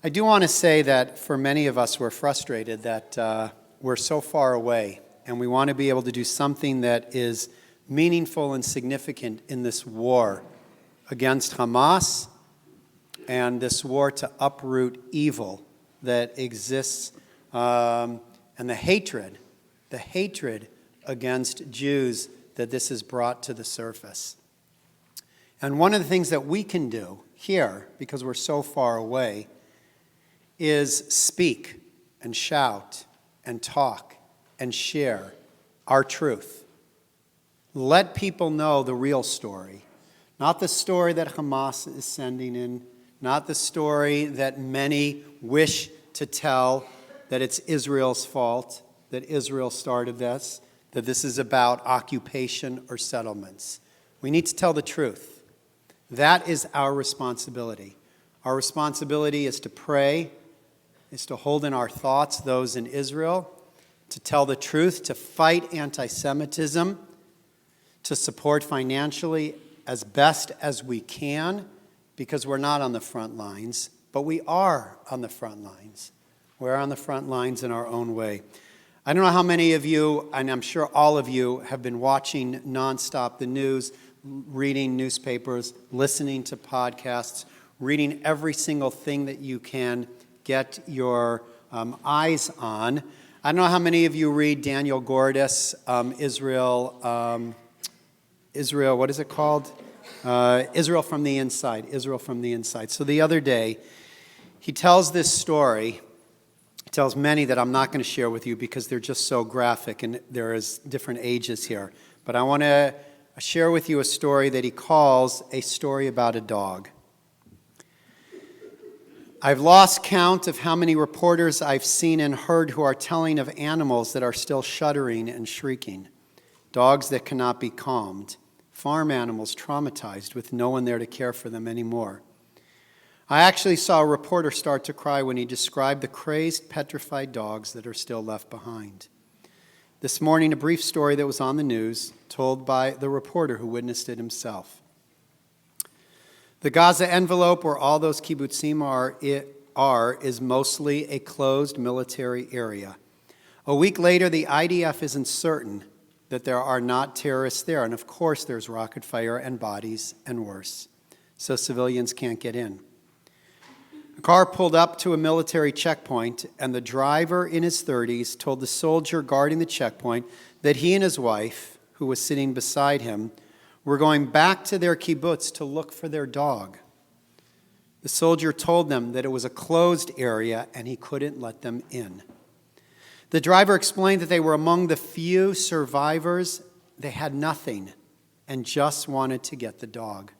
I do want to say that for many of us, we're frustrated that we're so far away, and we want to be able to do something that is meaningful and significant in this war against Hamas and this war to uproot evil that exists, and the hatred against Jews that this has brought to the surface. And one of the things that we can do here, because we're so far away, is speak and shout and talk and share our truth. Let people know the real story, not the story that Hamas is sending in, not the story that many wish to tell, that it's Israel's fault, that Israel started this, that this is about occupation or settlements. We need to tell the truth. That is our responsibility. Our responsibility is to pray, is to hold in our thoughts those in Israel, to tell the truth, to fight anti-Semitism, to support financially as best as we can, because we're not on the front lines, but we are on the front lines. We're on the front lines in our own way. I don't know how many of you, and I'm sure all of you, have been watching nonstop the news, reading newspapers, listening to podcasts, reading every single thing that you can get your eyes on. I don't know how many of you read Daniel Gordis, Israel, what is it called? Israel from the Inside, Israel from the Inside. So the other day, he tells this story. He tells many that I'm not going to share with you because they're just so graphic and there is different ages here. But I want to share with you a story that he calls a story about a dog. I've lost count of how many reporters I've seen and heard who are telling of animals that are still shuddering and shrieking, dogs that cannot be calmed, farm animals traumatized with no one there to care for them anymore. I actually saw a reporter start to cry when he described the crazed, petrified dogs that are still left behind. This morning, a brief story that was on the news, told by the reporter who witnessed it himself. The Gaza envelope, where all those kibbutzim are, is mostly a closed military area. A week later, the IDF isn't certain that there are not terrorists there, and of course there's rocket fire and bodies and worse, so civilians can't get in. A car pulled up to a military checkpoint, and the driver in his 30s told the soldier guarding the checkpoint that he and his wife, who was sitting beside him, were going back to their kibbutz to look for their dog. The soldier told them that it was a closed area and he couldn't let them in. The driver explained that they were among the few survivors. They had nothing and just wanted to get the dog.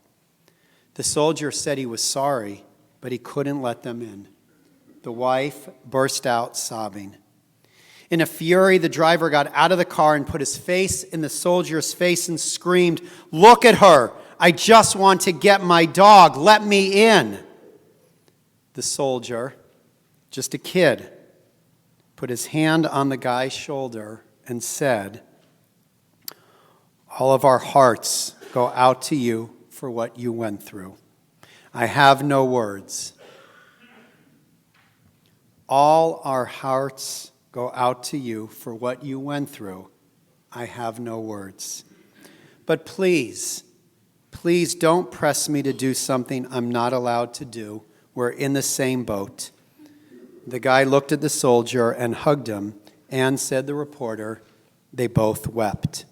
The soldier said he was sorry, but he couldn't let them in. The wife burst out sobbing. In a fury, the driver got out of the car and put his face in the soldier's face and screamed, "Look at her! I just want to get my dog. Let me in." The soldier, just a kid, put his hand on the guy's shoulder and said, "All of our hearts go out to you for what you went through. I have no words." All our hearts go out to you for what you went through. I have no words. But please, please don't press me to do something I'm not allowed to do. We're in the same boat. The guy looked at the soldier and hugged him, and, said the reporter, they both wept.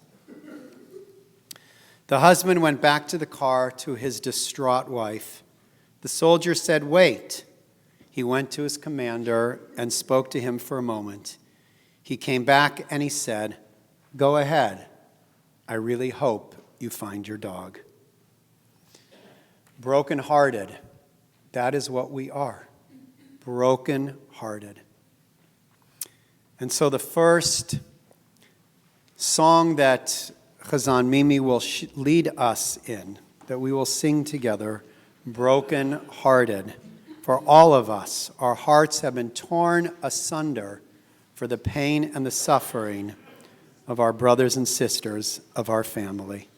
The husband went back to the car to his distraught wife. The soldier said, "Wait." He went to his commander and spoke to him for a moment. He came back and he said, "Go ahead. I really hope you find your dog." Broken-hearted, that is what we are. Broken-hearted. And so the first song that Chazan Mimi will lead us in, that we will sing together, broken-hearted. For all of us, our hearts have been torn asunder for the pain and the suffering of our brothers and sisters of our family.